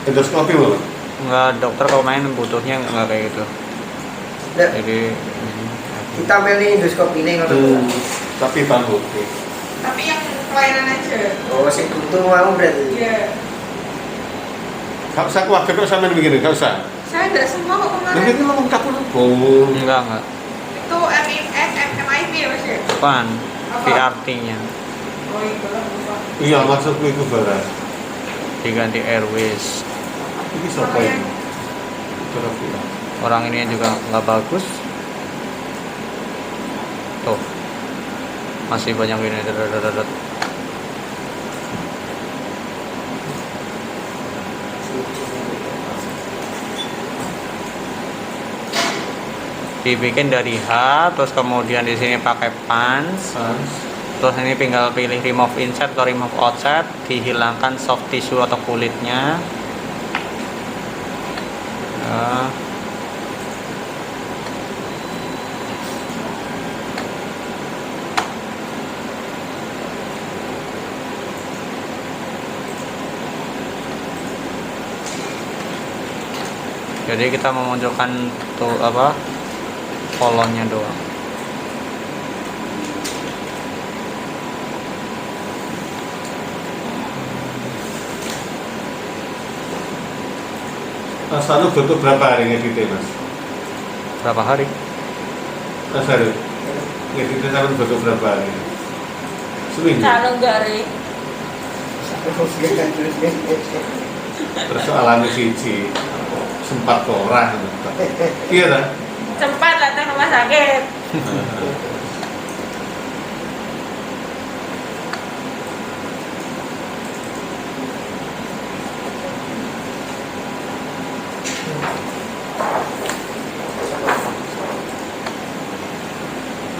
endoskopi malah.
Enggak, dokter kalau main butuhnya enggak kayak gitu.
Nggak,
Jadi
kita milih endoskopi ini kalau
Tapi tahu.
Tapi yang pelayanan aja.
oh sih butuh mau berarti.
Iya.
Gak usah keluarga kok sampean begini, gak usah.
Saya enggak semua kok
Nah,
kemarin.
ini ngomong kapur. Oh.
enggak.
Itu MIS, MIP ya Mas ya?
Bukan
Apa?
VRT-nya
Oh iya, lupa.
Iya, maksudku itu barat.
diganti Airways.
Ini siapa ini? Terus
Orang ini juga nggak bagus. Tuh. Masih banyak ini. Dibikin dari H, terus kemudian di sini pakai pans, terus ini tinggal pilih remove insert atau remove outside, dihilangkan soft tissue atau kulitnya. Nah. Jadi kita memunculkan tuh apa kolonnya doang.
Mas Anu butuh berapa hari ngeditnya mas?
Berapa hari?
Mas Anu ngeditnya sampai butuh berapa hari? Seminggu?
Kalau gare.
Persoalannya siji sempat korah iya kan?
Cepat datang rumah sakit.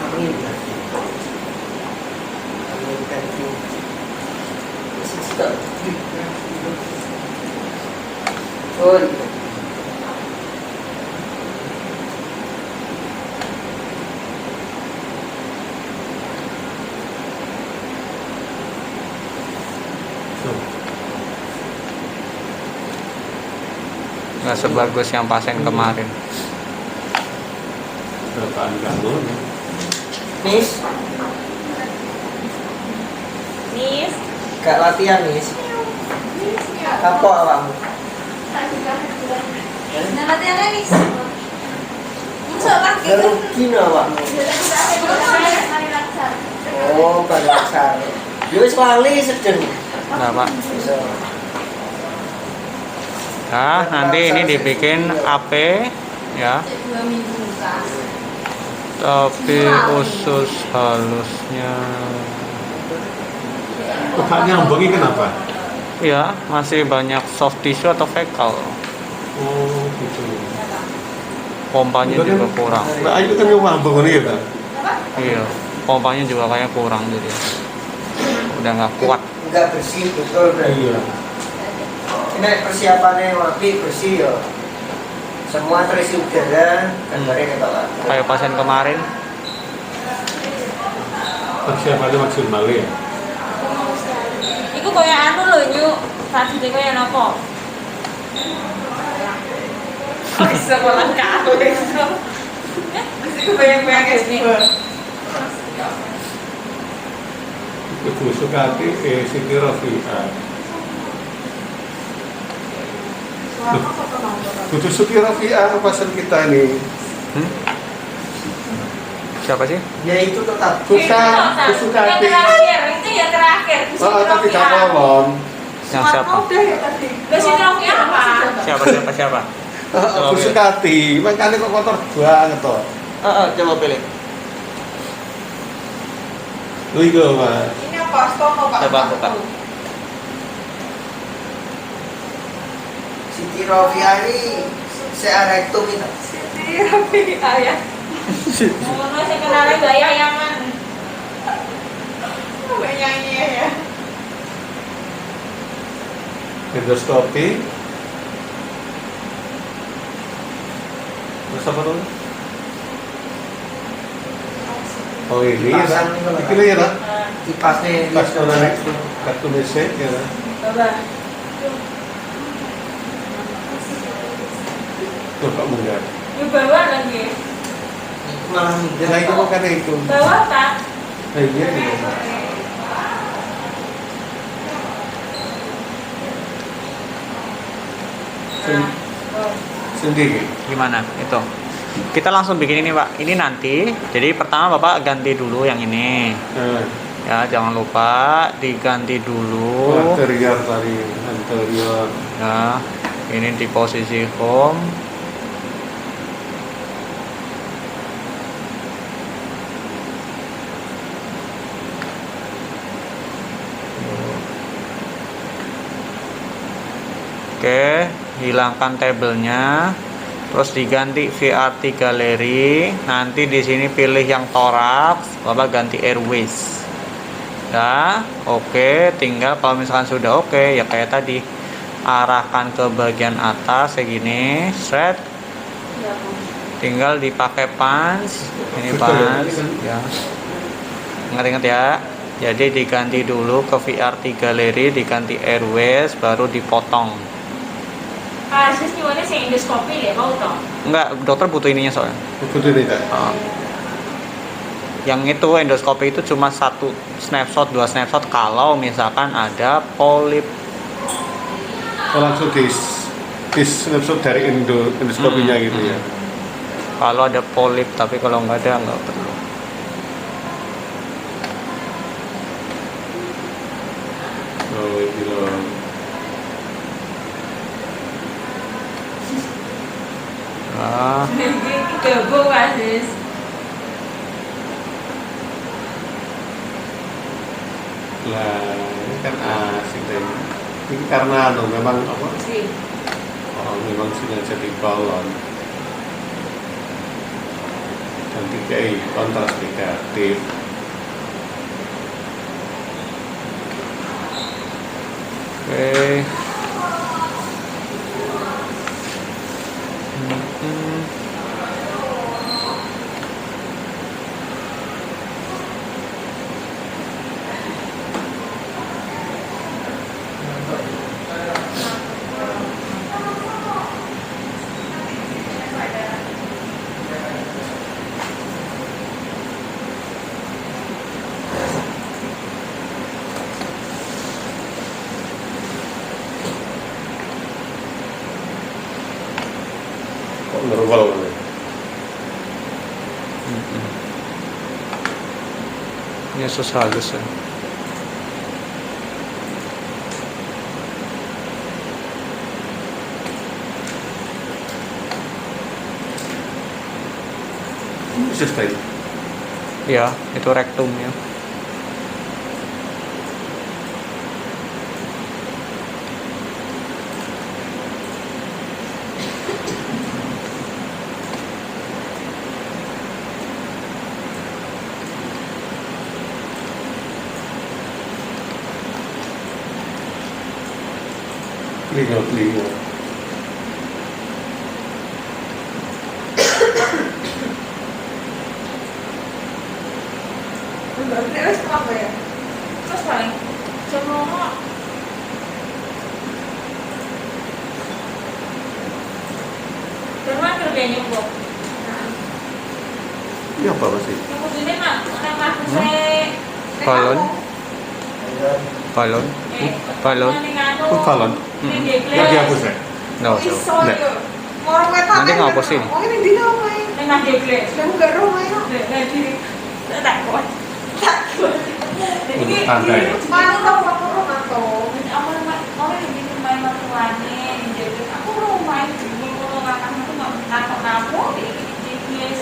Amin. Oh, iya.
nggak sebagus yang pasien kemarin.
Berapaan kamu?
Nis,
Nis.
gak latihan Nis. Apa awakmu?
Nah, latihan Nis. Masuk lagi.
Rugi no awakmu. Oh, pada dasar. Yo wis lali sedeng.
Nggak Pak.
Bisa.
Nah, nanti ini dibikin AP ya.
2 minggu kak.
Tapi usus halusnya
Kok nyambungin kenapa?
ya masih banyak soft tissue atau fekal.
Oh, gitu.
Pompanya juga kurang.
Nah, itu kan yang ngambung ini ya, Pak?
Iya, pompanya juga kayak kurang jadi. Udah nggak kuat.
Enggak bersih betul berarti.
Iya.
Ini persiapannya wapi bersih ya. Semua terisi udara, gambarnya ketawa.
Kayak pasien kemarin.
Persiapannya maksimal ya.
Iku koyo anu lho, Nyuk. Tadi koyo napa?
Oh, sekolah kak. Mesti kebayang-bayang SD.
Ibu Sukati, Siti Rofi'ah. Butuh Siti Rofi'ah pasien kita nih.
Hmm? Siapa sih?
Ya itu tetap.
Bukan, Bu
Yang
Sukati.
terakhir, itu yang terakhir.
Oh, tapi tidak tolong.
Yang siapa?
Udah ya tadi.
Terus itu Rofi apa?
Siapa?
Bu Sukati, makanya kok kotor banget toh.
Coba pilih.
Lu itu Mas.
Ini apa? Stomo Pak.
Coba buka.
Siti Rofiah ini searektum itu.
Siti Rafi'ah ya.
Ngono sing kenale bayangan.
Nyanyi ya.
Endoskopi. Terus apa tuh? Oh ini ya,
Dipasang itu lah.
ini ya, Nak?
Kipasnya
Pas menarik kartu mesej ya. Nak?
Coba.
Tuh Pak Munggah.
Yuk bawa lagi.
itu malah minder.
Nah itu bukan itu.
Bawa tak?
Nah iya gitu. Sendiri.
Gimana? Itu. Kita langsung bikin ini Pak. Ini nanti. Jadi pertama Bapak ganti dulu yang ini.
Nah,
Ya jangan lupa diganti dulu.
anterior tadi, anterior.
Ya. Ini di posisi home. Oke, hilangkan tabelnya. Terus diganti VRT galeri. Nanti di sini pilih yang thorax, Bapak ganti airways. Ya, oke. Tinggal kalau misalkan sudah oke, ya kayak tadi, arahkan ke bagian atas kayak gini, shred. Tinggal dipakai pans. Ini pans. Ya. Ingat-ingat ya. Jadi diganti dulu ke VRT galeri, diganti airways, baru dipotong.
Kasus nyuwunnya sing endoskopi ya mau toh.
Enggak, dokter butuh ininya soalnya.
Betul ini Kak.
Yang itu endoskopi itu cuma 1 snapshot, 2 snapshot kalau misalkan ada polip.
Oh, langsung di snapshot dari endoskopinya gitu ya.
Kalau ada polip, tapi kalau nggak ada nggak perlu.
Oh itu loh.
Nah,
Iki gabung kasus.
Lah, ini kan asik deh. Ini karena memang apa?
Sih.
Oh, memang sengaja dibalon. Dan dikai kontras negatif.
oke.
Kok ngerwal kan?
Ini susah halus ya.
Bisa style.
Ya, itu rektumnya.
Telinga.
Terus apa ya?
Terus paling semua Berapa kerjanya kok?
Ini apa masih?
Aku sini mak, aku saya
Balon, balon, balon.
Oh, balon. Nggak dihapus ya?
No,
Iso
so.
Nggak.
yo. Orang wetan.
Nanti ngapus ini.
Oh, ini dina omae.
Nengah dekle.
Lah enggak roh ae.
Takut.
Untuk tanda ya?
Mana tau aku roh atau.
Orang yang bikin main mertuanya, jadi aku rumah ini kalau makan itu nggak kapok-kapok, dikit-dikit.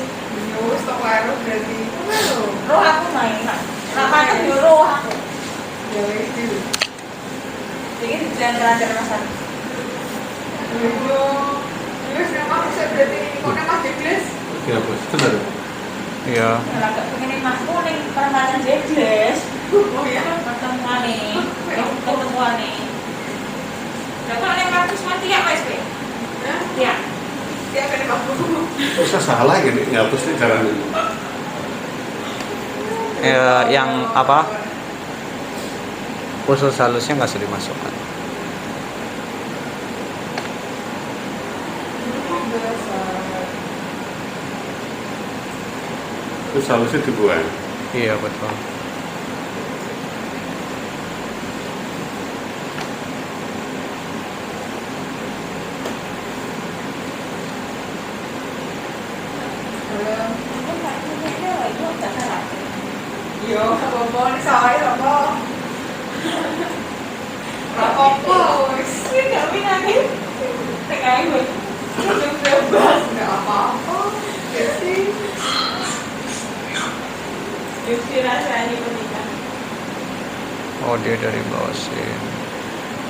Yo, wis tok wae roh berarti. Ngono.
Roh aku main, kenapa kan yo roh aku.
Ya wis iki.
Jadi di jalan-jalan masak.
Yo. Wis memang bisa berarti kok nek Mas Degles.
Dihapus. Benar.
Iya.
Kalau agak pengen masku nih permainan jegles,
Oh iya.
pertemuan nih, pertemuan nih. Nah, kalau yang Markus mati ya Mas Be?
Hah?
Ya.
Dia kena mampu.
Bisa salah gini, ngapus nih caranya.
Yang apa? Usus halusnya nggak usah dimasukkan.
Terus halusnya dibuang.
Iya betul.
Yo, apa-apa nih saya apa? Apa-apa wis.
Enggak bisa nih. Tekai gue.
Bebas, enggak apa-apa. Ya sih.
Inspirasi aja pernikahan.
Oh dia dari bawah sini.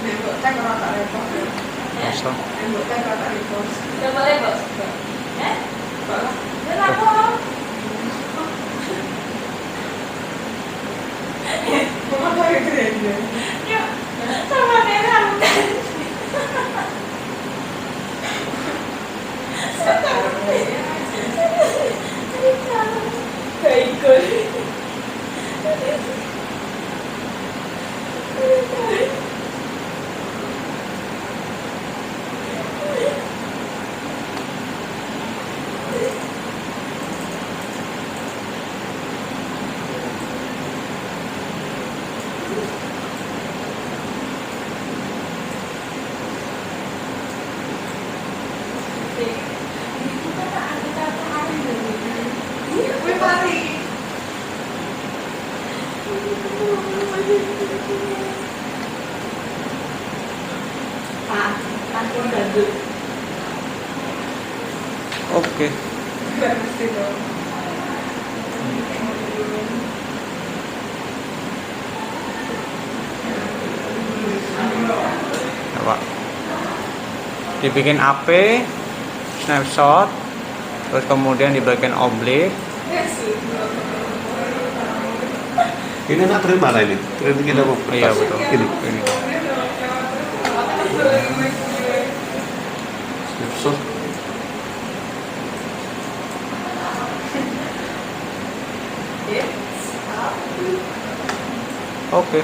Nembok teh ora tak repot.
Masa?
Nembok teh ora tak repot.
Udah boleh bos. Ya?
Balas.
Dan aku
Mama tuh yang keren ya.
ya sama dia rambut. Kayak ikut.
Wih mari.
Aku gandul.
Oke.
Gak mesti dong.
Coba. Dibikin AP, snapshot, terus kemudian di bagian oblik.
Yes.
Ini anak tren mana ini? Tren kita mau.
Iya betul.
Ini.
Ini.
Snapshot.
Oke.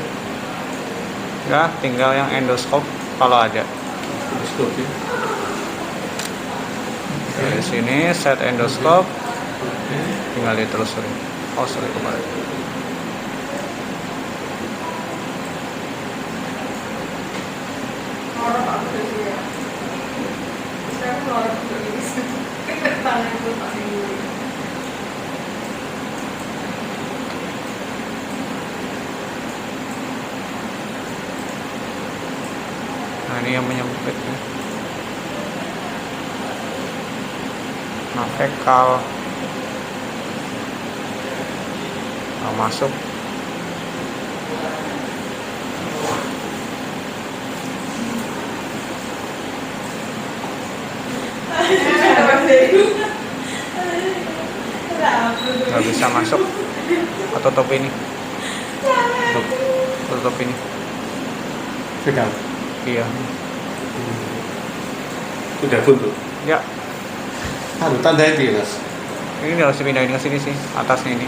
Ya, tinggal yang endoskop kalau ada.
Stop ya.
Dari sini set endoskop, tinggal ditelusuri. Oh sorry kemarin.
Orang tak boleh juga. Sekarang orang boleh.
Nah, fekal. Nah, masuk. Nggak bisa masuk. Tutup ini. Tutup ini.
Fekal.
Iya.
Udah buntu.
Ya.
Tanda itu ya, Mas.
Ini harus dipindahin ke sini sih, atasnya ini.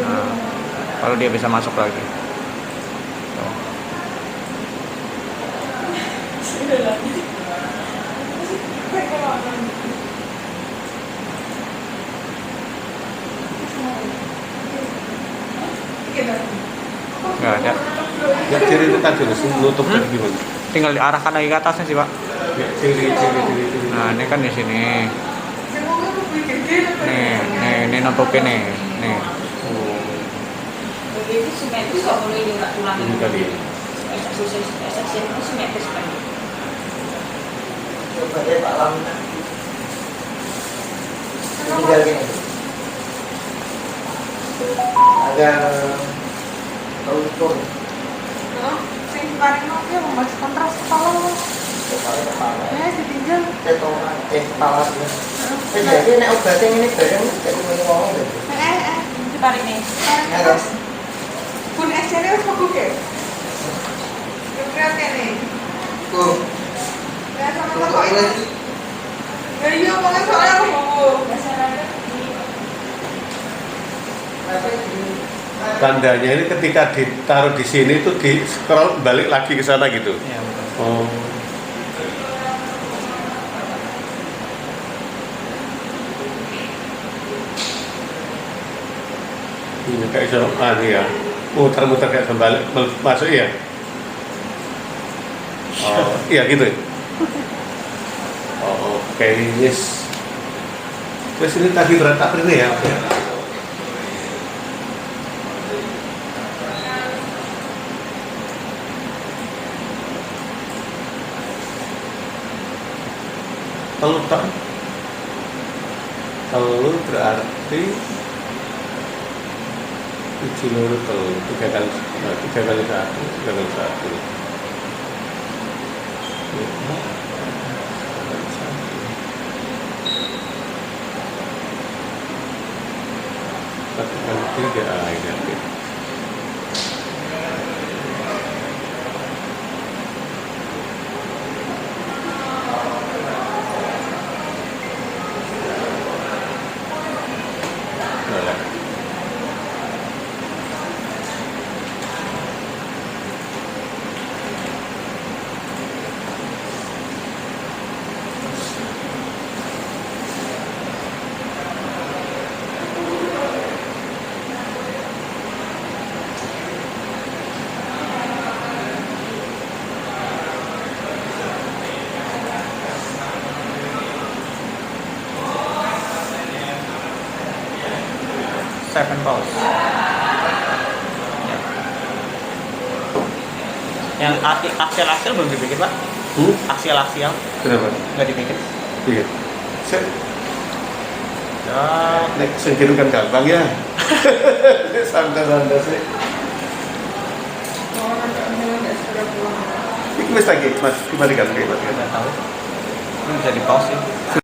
Nah, kalau dia bisa masuk lagi. Tuh. Nggak ada.
Ya, ciri itu tadi Mas, nutup dari gimana?
Tinggal diarahkan lagi ke atasnya sih, Pak.
Ya, ciri.
Nah, ini kan di sini. Nih nutupin nih. Nih.
Oh,
Begitu simetris kok boleh ini nggak tulang
ini tadi ya.
seksi itu simetris kan.
Coba deh Pak Lam. Tinggal gini. Agak terukur.
Sing paling mau dia membahas kontras kepala.
Kepala.
Ya, ditinggal.
Ketoran, kepala sih. Jadi nek obatnya ini bareng jadi ngomong gitu.
Ditarik nih.
Ya guys.
Pun esnya wis mlebu ke. Kira kene.
Tuh.
Ya sama
Tuh
kok
ini.
ini. Ya iya pokoknya soalnya aku mau.
Tandanya ini ketika ditaruh di sini tuh di scroll balik lagi ke sana gitu.
Iya, betul.
Oh. Ini kayak iso ya. Muter-muter kayak kembali masuk ya. Oh, iya gitu. Oh, oke, yes. Terus ini tadi berantak ini ya. Telur berarti 7 loro telur 3 kali 1 3 kali 1 1 kali 3 ini oke.
Seven pause. Ya. Yang aksial belum dibikin, Pak. Aksial
Kenapa?
nggak dibikin.
Iya.
Ya,
Nek sengkiru kan gampang ya. Santai-santai sih.
Oh, nanti enggak segera pulang.
Ini wis lagi, Mas, kembalikan.
nggak tahu. Ini bisa di pause sih.